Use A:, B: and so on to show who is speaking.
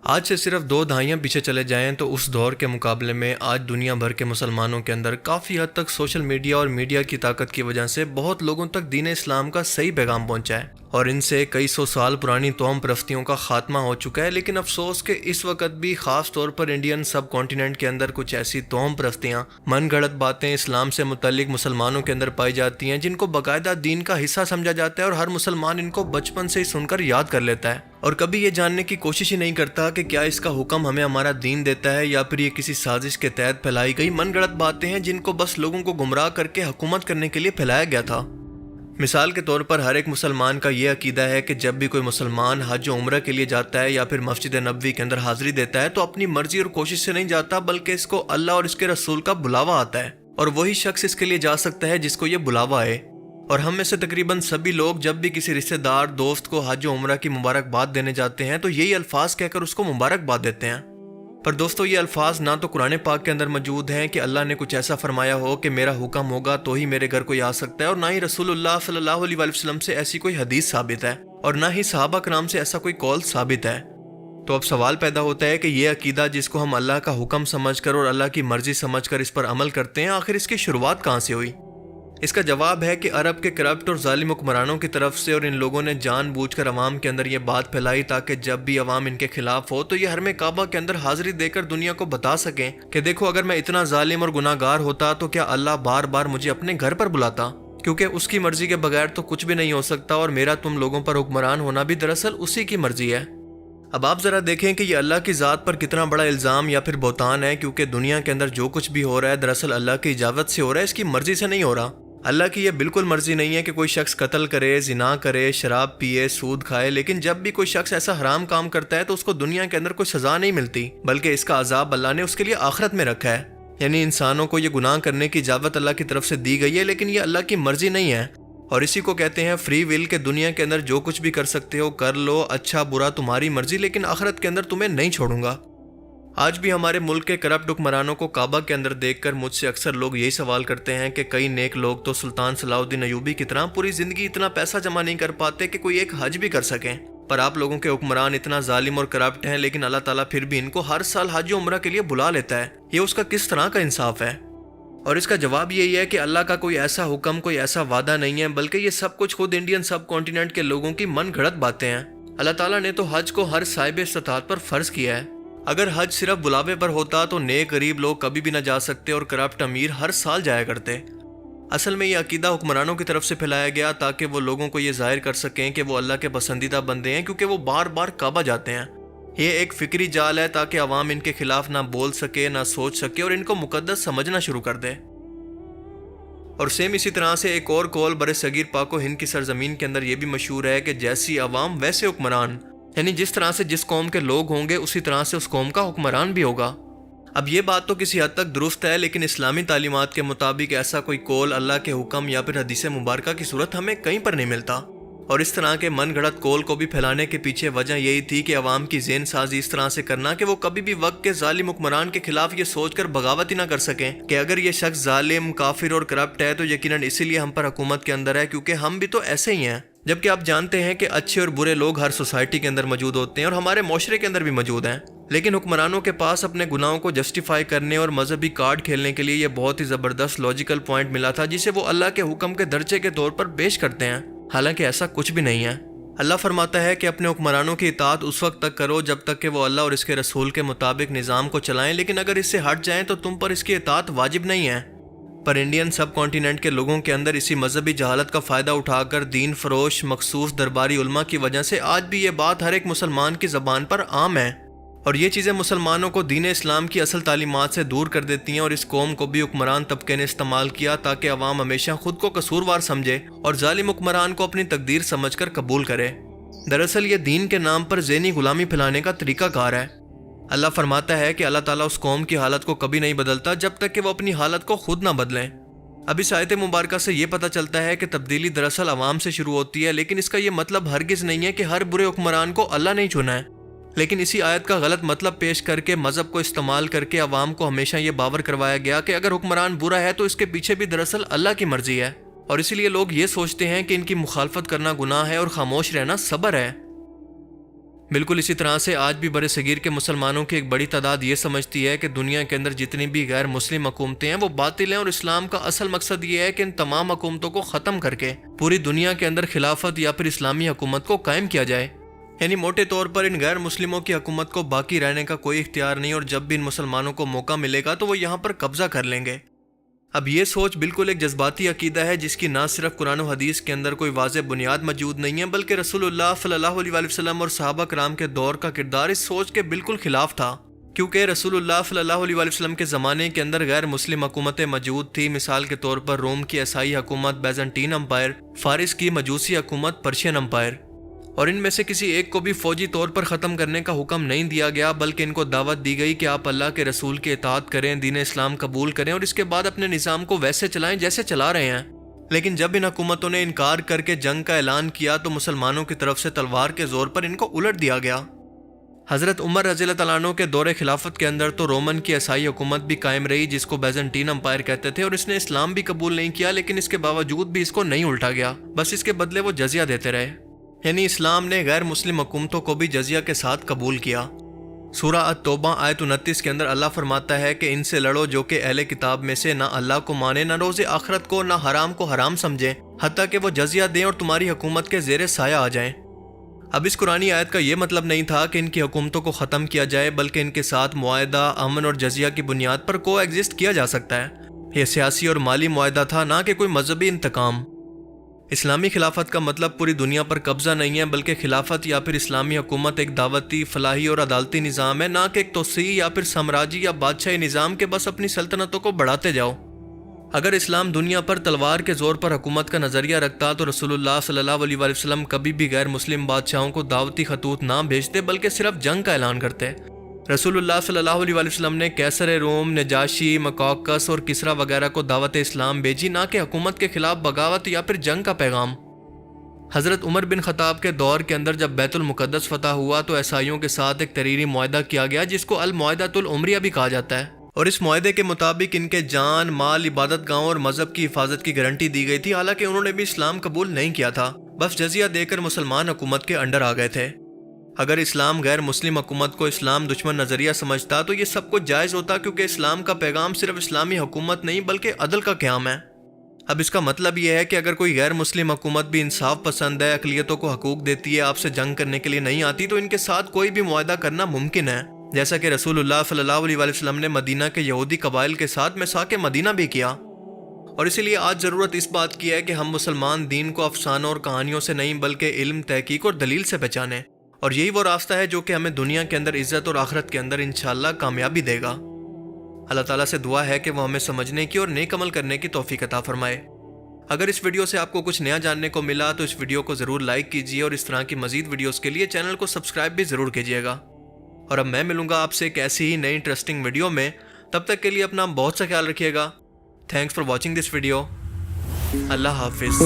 A: آج سے صرف 2 دہائیاں پیچھے چلے جائیں تو اس دور کے مقابلے میں آج دنیا بھر کے مسلمانوں کے اندر کافی حد تک سوشل میڈیا اور میڈیا کی طاقت کی وجہ سے بہت لوگوں تک دین اسلام کا صحیح پیغام پہنچا ہے اور ان سے کئی سو سال پرانی توہم پرستیوں کا خاتمہ ہو چکا ہے۔ لیکن افسوس کہ اس وقت بھی خاص طور پر انڈین سب کانٹیننٹ کے اندر کچھ ایسی توہم پرستیاں، من گھڑت باتیں اسلام سے متعلق مسلمانوں کے اندر پائی جاتی ہیں جن کو باقاعدہ دین کا حصہ سمجھا جاتا ہے اور ہر مسلمان ان کو بچپن سے ہی سن کر یاد کر لیتا ہے اور کبھی یہ جاننے کی کوشش ہی نہیں کرتا کہ کیا اس کا حکم ہمیں ہمارا دین دیتا ہے یا پھر یہ کسی سازش کے تحت پھیلائی گئی من گھڑت باتیں ہیں جن کو بس لوگوں کو گمراہ کر کے حکومت کرنے کے لیے پھیلایا گیا تھا۔ مثال کے طور پر ہر ایک مسلمان کا یہ عقیدہ ہے کہ جب بھی کوئی مسلمان حج و عمرہ کے لیے جاتا ہے یا پھر مسجد نبوی کے اندر حاضری دیتا ہے تو اپنی مرضی اور کوشش سے نہیں جاتا بلکہ اس کو اللہ اور اس کے رسول کا بلاوا آتا ہے اور وہی شخص اس کے لیے جا سکتا ہے جس کو یہ بلاوا آئے۔ اور ہم میں سے تقریباً سبھی لوگ جب بھی کسی رشتہ دار دوست کو حج و عمرہ کی مبارکباد دینے جاتے ہیں تو یہی الفاظ کہہ کر اس کو مبارکباد دیتے ہیں۔ پر دوستو، یہ الفاظ نہ تو قرآن پاک کے اندر موجود ہیں کہ اللہ نے کچھ ایسا فرمایا ہو کہ میرا حکم ہوگا تو ہی میرے گھر کوئی آ سکتا ہے، اور نہ ہی رسول اللہ صلی اللہ علیہ وآلہ وسلم سے ایسی کوئی حدیث ثابت ہے، اور نہ ہی صحابہ کرام سے ایسا کوئی قول ثابت ہے۔ تو اب سوال پیدا ہوتا ہے کہ یہ عقیدہ جس کو ہم اللہ کا حکم سمجھ کر اور اللہ کی مرضی سمجھ کر اس پر عمل کرتے ہیں، آخر اس کی شروعات کہاں سے ہوئی؟ اس کا جواب ہے کہ عرب کے کرپٹ اور ظالم حکمرانوں کی طرف سے، اور ان لوگوں نے جان بوجھ کر عوام کے اندر یہ بات پھیلائی تاکہ جب بھی عوام ان کے خلاف ہو تو یہ حرم کعبہ کے اندر حاضری دے کر دنیا کو بتا سکیں کہ دیکھو، اگر میں اتنا ظالم اور گناہ گار ہوتا تو کیا اللہ بار بار مجھے اپنے گھر پر بلاتا، کیونکہ اس کی مرضی کے بغیر تو کچھ بھی نہیں ہو سکتا اور میرا تم لوگوں پر حکمران ہونا بھی دراصل اسی کی مرضی ہے۔ اب آپ ذرا دیکھیں کہ یہ اللہ کی ذات پر کتنا بڑا الزام یا پھر بہتان ہے، کیونکہ دنیا کے اندر جو کچھ بھی ہو رہا ہے دراصل اللہ کی اجازت سے ہو رہا ہے، اس کی مرضی سے نہیں ہو رہا۔ اللہ کی یہ بالکل مرضی نہیں ہے کہ کوئی شخص قتل کرے، زنا کرے، شراب پیے، سود کھائے، لیکن جب بھی کوئی شخص ایسا حرام کام کرتا ہے تو اس کو دنیا کے اندر کوئی سزا نہیں ملتی، بلکہ اس کا عذاب اللہ نے اس کے لیے آخرت میں رکھا ہے۔ یعنی انسانوں کو یہ گناہ کرنے کی اجازت اللہ کی طرف سے دی گئی ہے، لیکن یہ اللہ کی مرضی نہیں ہے، اور اسی کو کہتے ہیں فری ول، کہ دنیا کے اندر جو کچھ بھی کر سکتے ہو کر لو، اچھا برا تمہاری مرضی، لیکن آخرت کے اندر تمہیں نہیں چھوڑوں گا۔ آج بھی ہمارے ملک کے کرپٹ حکمرانوں کو کعبہ کے اندر دیکھ کر مجھ سے اکثر لوگ یہی سوال کرتے ہیں کہ کئی نیک لوگ تو سلطان صلاح الدین ایوبی کی طرح پوری زندگی اتنا پیسہ جمع نہیں کر پاتے کہ کوئی ایک حج بھی کر سکیں، پر آپ لوگوں کے حکمران اتنا ظالم اور کرپٹ ہیں لیکن اللہ تعالیٰ پھر بھی ان کو ہر سال حج و عمرہ کے لیے بلا لیتا ہے۔ یہ اس کا کس طرح کا انصاف ہے؟ اور اس کا جواب یہی ہے کہ اللہ کا کوئی ایسا حکم، کوئی ایسا وعدہ نہیں ہے، بلکہ یہ سب کچھ خود انڈین سب کانٹیننٹ کے لوگوں کی من گھڑت باتیں ہیں۔ اللہ تعالیٰ نے تو حج کو ہر صاحب استطاعت پر فرض کیا ہے۔ اگر حج صرف بلاوے پر ہوتا تو نیک غریب لوگ کبھی بھی نہ جا سکتے اور کرپٹ امیر ہر سال جایا کرتے۔ اصل میں یہ عقیدہ حکمرانوں کی طرف سے پھیلایا گیا تاکہ وہ لوگوں کو یہ ظاہر کر سکیں کہ وہ اللہ کے پسندیدہ بندے ہیں، کیونکہ وہ بار بار کعبہ جاتے ہیں۔ یہ ایک فکری جال ہے تاکہ عوام ان کے خلاف نہ بول سکے، نہ سوچ سکے اور ان کو مقدس سمجھنا شروع کر دے۔ اور سیم اسی طرح سے ایک اور قول برِ صغیر پاک و ہند کی سرزمین کے اندر یہ بھی مشہور ہے کہ جیسی عوام ویسے حکمران، یعنی جس طرح سے جس قوم کے لوگ ہوں گے اسی طرح سے اس قوم کا حکمران بھی ہوگا۔ اب یہ بات تو کسی حد تک درست ہے، لیکن اسلامی تعلیمات کے مطابق ایسا کوئی قول اللہ کے حکم یا پھر حدیث مبارکہ کی صورت ہمیں کہیں پر نہیں ملتا، اور اس طرح کے من گھڑت قول کو بھی پھیلانے کے پیچھے وجہ یہی تھی کہ عوام کی ذہن سازی اس طرح سے کرنا کہ وہ کبھی بھی وقت کے ظالم حکمران کے خلاف یہ سوچ کر بغاوت ہی نہ کر سکیں کہ اگر یہ شخص ظالم، کافر اور کرپٹ ہے تو یقیناً اسی لیے ہم پر حکومت کے اندر ہے، کیونکہ ہم بھی تو ایسے ہی ہیں۔ جبکہ آپ جانتے ہیں کہ اچھے اور برے لوگ ہر سوسائٹی کے اندر موجود ہوتے ہیں اور ہمارے معاشرے کے اندر بھی موجود ہیں، لیکن حکمرانوں کے پاس اپنے گناہوں کو جسٹیفائی کرنے اور مذہبی کارڈ کھیلنے کے لیے یہ بہت ہی زبردست لاجیکل پوائنٹ ملا تھا جسے وہ اللہ کے حکم کے درجے کے طور پر پیش کرتے ہیں، حالانکہ ایسا کچھ بھی نہیں ہے۔ اللہ فرماتا ہے کہ اپنے حکمرانوں کی اطاعت اس وقت تک کرو جب تک کہ وہ اللہ اور اس کے رسول کے مطابق نظام کو چلائیں، لیکن اگر اس سے ہٹ جائیں تو تم پر اس کی اطاعت واجب نہیں ہے۔ پر انڈین سب کانٹیننٹ کے لوگوں کے اندر اسی مذہبی جہالت کا فائدہ اٹھا کر دین فروش مخصوص درباری علماء کی وجہ سے آج بھی یہ بات ہر ایک مسلمان کی زبان پر عام ہے، اور یہ چیزیں مسلمانوں کو دین اسلام کی اصل تعلیمات سے دور کر دیتی ہیں، اور اس قوم کو بھی حکمران طبقے نے استعمال کیا تاکہ عوام ہمیشہ خود کو قصوروار سمجھے اور ظالم حکمران کو اپنی تقدیر سمجھ کر قبول کرے۔ دراصل یہ دین کے نام پر ذہنی غلامی پھیلانے کا طریقہ کار ہے۔ اللہ فرماتا ہے کہ اللہ تعالیٰ اس قوم کی حالت کو کبھی نہیں بدلتا جب تک کہ وہ اپنی حالت کو خود نہ بدلیں۔ اب اس آیت مبارکہ سے یہ پتہ چلتا ہے کہ تبدیلی دراصل عوام سے شروع ہوتی ہے، لیکن اس کا یہ مطلب ہرگز نہیں ہے کہ ہر برے حکمران کو اللہ نہیں چنا ہے، لیکن اسی آیت کا غلط مطلب پیش کر کے مذہب کو استعمال کر کے عوام کو ہمیشہ یہ باور کروایا گیا کہ اگر حکمران برا ہے تو اس کے پیچھے بھی دراصل اللہ کی مرضی ہے، اور اسی لیے لوگ یہ سوچتے ہیں کہ ان کی مخالفت کرنا گناہ ہے اور خاموش رہنا صبر ہے۔ بالکل اسی طرح سے آج بھی برِ صغیر کے مسلمانوں کی ایک بڑی تعداد یہ سمجھتی ہے کہ دنیا کے اندر جتنی بھی غیر مسلم حکومتیں ہیں وہ باطل ہیں، اور اسلام کا اصل مقصد یہ ہے کہ ان تمام حکومتوں کو ختم کر کے پوری دنیا کے اندر خلافت یا پھر اسلامی حکومت کو قائم کیا جائے۔ یعنی موٹے طور پر ان غیر مسلموں کی حکومت کو باقی رہنے کا کوئی اختیار نہیں، اور جب بھی ان مسلمانوں کو موقع ملے گا تو وہ یہاں پر قبضہ کر لیں گے۔ اب یہ سوچ بالکل ایک جذباتی عقیدہ ہے جس کی نہ صرف قرآن و حدیث کے اندر کوئی واضح بنیاد موجود نہیں ہے، بلکہ رسول اللہ صلی اللہ علیہ وآلہ وسلم اور صحابہ کرام کے دور کا کردار اس سوچ کے بالکل خلاف تھا، کیونکہ رسول اللہ صلی اللہ علیہ وآلہ وسلم کے زمانے کے اندر غیر مسلم حکومتیں موجود تھیں۔ مثال کے طور پر روم کی عیسائی حکومت بیزنٹین امپائر، فارس کی مجوسی حکومت پرشین امپائر، اور ان میں سے کسی ایک کو بھی فوجی طور پر ختم کرنے کا حکم نہیں دیا گیا، بلکہ ان کو دعوت دی گئی کہ آپ اللہ کے رسول کی اطاعت کریں، دین اسلام قبول کریں اور اس کے بعد اپنے نظام کو ویسے چلائیں جیسے چلا رہے ہیں۔ لیکن جب ان حکومتوں نے انکار کر کے جنگ کا اعلان کیا تو مسلمانوں کی طرف سے تلوار کے زور پر ان کو الٹ دیا گیا۔ حضرت عمر رضی اللہ تعالیٰ عنہ کے دور خلافت کے اندر تو رومن کی عیسائی حکومت بھی قائم رہی جس کو بیزنٹین امپائر کہتے تھے، اور اس نے اسلام بھی قبول نہیں کیا، لیکن اس کے باوجود بھی اس کو نہیں الٹا گیا، بس اس کے بدلے وہ جزیہ دیتے رہے۔ یعنی اسلام نے غیر مسلم حکومتوں کو بھی جزیہ کے ساتھ قبول کیا۔ سورہ التوبہ آیت 29 کے اندر اللہ فرماتا ہے کہ ان سے لڑو جو کہ اہل کتاب میں سے نہ اللہ کو مانے، نہ روز آخرت کو، نہ حرام کو حرام سمجھیں، حتیٰ کہ وہ جزیہ دیں اور تمہاری حکومت کے زیر سایہ آ جائیں۔ اب اس قرآنی آیت کا یہ مطلب نہیں تھا کہ ان کی حکومتوں کو ختم کیا جائے، بلکہ ان کے ساتھ معاہدہ، امن اور جزیہ کی بنیاد پر کو ایگزسٹ کیا جا سکتا ہے۔ یہ سیاسی اور مالی معاہدہ تھا، نہ کہ کوئی مذہبی انتقام۔ اسلامی خلافت کا مطلب پوری دنیا پر قبضہ نہیں ہے، بلکہ خلافت یا پھر اسلامی حکومت ایک دعوتی، فلاحی اور عدالتی نظام ہے، نہ کہ ایک توسیعی یا پھر سامراجی یا بادشاہی نظام کے بس اپنی سلطنتوں کو بڑھاتے جاؤ۔ اگر اسلام دنیا پر تلوار کے زور پر حکومت کا نظریہ رکھتا تو رسول اللہ صلی اللہ علیہ وآلہ وسلم کبھی بھی غیر مسلم بادشاہوں کو دعوتی خطوط نہ بھیجتے، بلکہ صرف جنگ کا اعلان کرتے۔ رسول اللہ صلی اللہ علیہ وآلہ وسلم نے کیسر روم، نجاشی، مکوکس اور کسرا وغیرہ کو دعوت اسلام بھیجی، نہ کہ حکومت کے خلاف بغاوت یا پھر جنگ کا پیغام۔ حضرت عمر بن خطاب کے دور کے اندر جب بیت المقدس فتح ہوا تو عیسائیوں کے ساتھ ایک تحریری معاہدہ کیا گیا جس کو المعاہدۃ العمریہ بھی کہا جاتا ہے، اور اس معاہدے کے مطابق ان کے جان، مال، عبادت گاہوں اور مذہب کی حفاظت کی گارنٹی دی گئی تھی، حالانکہ انہوں نے بھی اسلام قبول نہیں کیا تھا، بس جزیہ دے کر مسلمان حکومت کے انڈر آ گئے تھے۔ اگر اسلام غیر مسلم حکومت کو اسلام دشمن نظریہ سمجھتا تو یہ سب کچھ جائز ہوتا، کیونکہ اسلام کا پیغام صرف اسلامی حکومت نہیں بلکہ عدل کا قیام ہے۔ اب اس کا مطلب یہ ہے کہ اگر کوئی غیر مسلم حکومت بھی انصاف پسند ہے، اقلیتوں کو حقوق دیتی ہے، آپ سے جنگ کرنے کے لیے نہیں آتی، تو ان کے ساتھ کوئی بھی معاہدہ کرنا ممکن ہے، جیسا کہ رسول اللہ صلی اللہ علیہ وسلم نے مدینہ کے یہودی قبائل کے ساتھ میثاق مدینہ بھی کیا۔ اور اسی لیے آج ضرورت اس بات کی ہے کہ ہم مسلمان دین کو افسانوں اور کہانیوں سے نہیں بلکہ علم، تحقیق اور دلیل سے پہچانیں، اور یہی وہ راستہ ہے جو کہ ہمیں دنیا کے اندر عزت اور آخرت کے اندر انشاءاللہ کامیابی دے گا۔ اللہ تعالیٰ سے دعا ہے کہ وہ ہمیں سمجھنے کی اور نیک عمل کرنے کی توفیق عطا فرمائے۔ اگر اس ویڈیو سے آپ کو کچھ نیا جاننے کو ملا تو اس ویڈیو کو ضرور لائک کیجیے، اور اس طرح کی مزید ویڈیوز کے لیے چینل کو سبسکرائب بھی ضرور کیجیے گا۔ اور اب میں ملوں گا آپ سے ایک ایسی ہی نئی انٹرسٹنگ ویڈیو میں، تب تک کے لیے اپنا بہت سا خیال رکھیے گا۔ Thanks for watching this video. اللہ حافظ۔